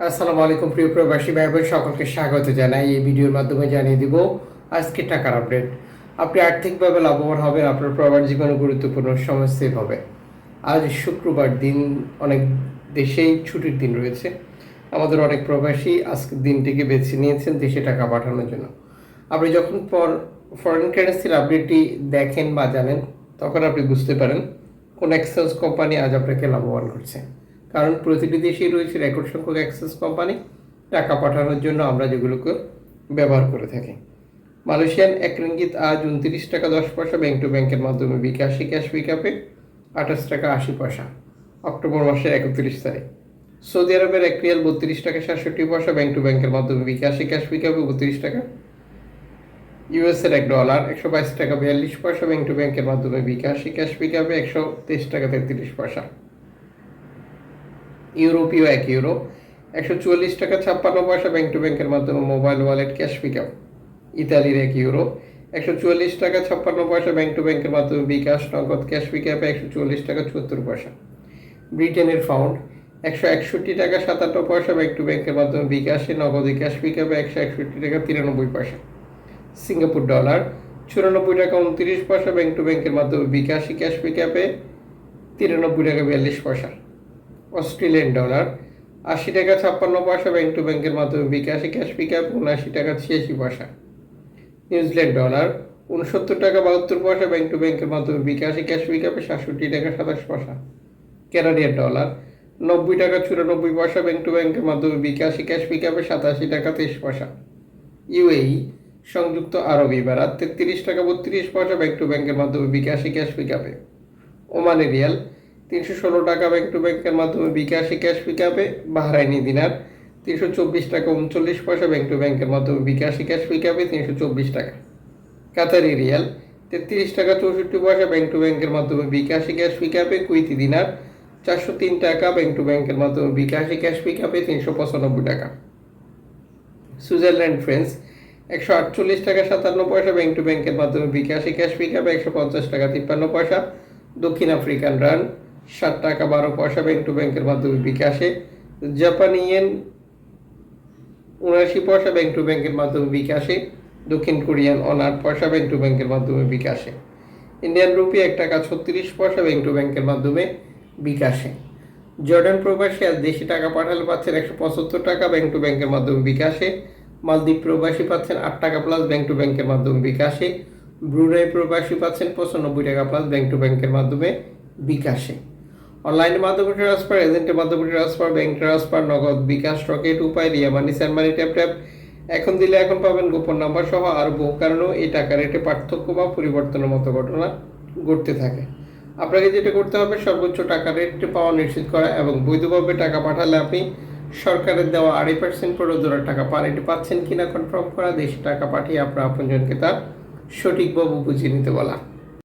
আসসালামু আলাইকুম প্রিয় প্রবাসী ভাই বোন, সকলকে স্বাগত জানাই। এই ভিডিওর মাধ্যমে জানিয়ে দিব আজকে টাকার আপডেট। আপনি আর্থিকভাবে লাভবান হবেন, আপনার প্রবাস জীবনে গুরুত্বপূর্ণ সময় সেভ হবে। আজ শুক্রবার দিন, অনেক দেশেই ছুটির দিন রয়েছে। আমাদের অনেক প্রবাসী আজকের দিনটিকে বেছে নিয়েছেন দেশে টাকা পাঠানোর জন্য। আপনি যখন ফরেন কারেন্সির আপডেটটি দেখেন বা জানেন, তখন আপনি বুঝতে পারেন কোন এক্সচেঞ্জ কোম্পানি আজ আপনাকে লাভবান করছে। কারণ প্রতিটি দেশেই রয়েছে রেকর্ড সংখ্যক এক্সচেঞ্জ কোম্পানি টাকা পাঠানোর জন্য আমরা যেগুলোকে ব্যবহার করে থাকি। মালয়েশিয়ান 1 রিঙ্গিত আজ 29 টাকা 10 পয়সা ব্যাংক টু ব্যাংকের মাধ্যমে বিকাশে ক্যাশ পিকআপে 28 টাকা 80 পয়সা অক্টোবর মাসের 31 তারিখ। সৌদি আরবের 1 রিয়াল 32 টাকা 67 পয়সা ব্যাংক টু ব্যাংকের মাধ্যমে বিকাশে ক্যাশ পিকআপে 32 টাকা। ইউএসের $1 122 টাকা 42 পয়সা ব্যাংক টু ব্যাংকের মাধ্যমে বিকাশে ক্যাশ পিকআপে 123 টাকা 33 পয়সা। ইউরোপীয় 1 ইউরো 144 টাকা 56 পয়সা ব্যাংক টু ব্যাংকের মাধ্যমে মোবাইল ওয়ালেট ক্যাশ পিকআপ। ইতালির 1 ইউরো 144 টাকা 56 পয়সা ব্যাংক টু ব্যাংকের মাধ্যমে বিকাশ নগদ ক্যাশ পিকআপে 144 টাকা 74 পয়সা। ব্রিটেনের পাউন্ড 161 টাকা 57 পয়সা ব্যাংক টু ব্যাংকের মাধ্যমে বিকাশে নগদে ক্যাশ পিকআপে 161 টাকা 93 পয়সা। সিঙ্গাপুর ডলার 94 টাকা 29 পয়সা ব্যাংক টু ব্যাংকের মাধ্যমে বিকাশে ক্যাশ পিকআপে 93 টাকা 42 পয়সা। অস্ট্রেলিয়ান ডলার 80 টাকা 56 পয়সা ব্যাংক টু ব্যাংকের মাধ্যমে বিকাশে ক্যাশ পিকআপ 79 টাকা 86 পয়সা। নিউজিল্যান্ড ডলার 69 টাকা 72 পয়সা ব্যাংক টু ব্যাংকের মাধ্যমে বিকাশে ক্যাশ পিকআপে 67 টাকা 27 পয়সা। কানাডিয়ান ডলার 90 টাকা 94 পয়সা ব্যাংক টু ব্যাংকের মাধ্যমে বিকাশে ক্যাশ পিকআপে 87 টাকা 23 পয়সা। ইউএই সংযুক্ত আরব ইমারাত 33 টাকা 32 পয়সা ব্যাংক টু ব্যাংকের মাধ্যমে বিকাশে ক্যাশ পিকআপে। ওমানি রিয়াল 316 টাকা ব্যাংক টু ব্যাংকের মাধ্যমে বিকাশে ক্যাশ পিকআপে। বাহরাইনি দিনার 324 টাকা 39 পয়সা ব্যাংক টু ব্যাংকের মাধ্যমে বিকাশে ক্যাশ পিকআপে 324 টাকা। কাতারি রিয়াল 33 টাকা 64 পয়সা ব্যাংক টু ব্যাংকের মাধ্যমে বিকাশে ক্যাশ পিকআপে। কুইতি দিনার 403 টাকা ব্যাংক টু ব্যাংকের মাধ্যমে বিকাশে ক্যাশ পিকআপে 395 টাকা। সুইজারল্যান্ড ফ্রেন্স 148 টাকা 57 পয়সা ব্যাংক টু ব্যাংকের মাধ্যমে বিকাশে ক্যাশ পিকআপে 150 টাকা 53 পয়সা। দক্ষিণ আফ্রিকান রান 7 টাকা 12 পয়সা ব্যাংক টু ব্যাংকের মাধ্যমে বিকাশে। জাপানি ইয়েন 79 পয়সা ব্যাংক টু ব্যাংকের মাধ্যমে বিকাশে। দক্ষিণ কোরিয়ান অন 8 পয়সা ব্যাংক টু ব্যাংকের মাধ্যমে বিকাশে। ইন্ডিয়ান রুপি 1 টাকা 36 পয়সা ব্যাংক টু ব্যাংকের মাধ্যমে বিকাশে। জর্ডান প্রবাসী আজ দেশে টাকা পাঠালে পাচ্ছেন 175 টাকা ব্যাংক টু ব্যাংকের মাধ্যমে বিকাশে। মালদ্বীপ প্রবাসী পাচ্ছেন 8 টাকা প্লাস ব্যাংক টু ব্যাংকের মাধ্যমে বিকাশে। ব্রুনাই প্রবাসী পাচ্ছেন 95 টাকা প্লাস ব্যাংক টু ব্যাংকের মাধ্যমে বিকাশে। অনলাইনের মাধ্যমে ট্রান্সফার, এজেন্টের মাধ্যমে ট্রান্সফার, ব্যাংক ট্রান্সফার, নগদ, বিকাশ, রকেট, উপায়, রিয়া মানি, স্যান্ড মানি, ট্যাপ ট্যাপ এখন দিলে এখন পাবেন গোপন নাম্বার সহ আরও বহু কারণেও এই টাকা রেটে পার্থক্য বা পরিবর্তনের মতো ঘটনা ঘটতে থাকে। আপনাকে যেটা করতে হবে, সর্বোচ্চ টাকা রেট পাওয়া নিশ্চিত করা এবং বৈধভাবে টাকা পাঠালে আপনি সরকারের দেওয়া 2.5% প্রণোদনার টাকা পান। এটি পাচ্ছেন কিনা কনফার্ম করা, দেশে টাকা পাঠিয়ে আপনার আপনজনকে তার সঠিকভাবে বুঝিয়ে নিতে বলা।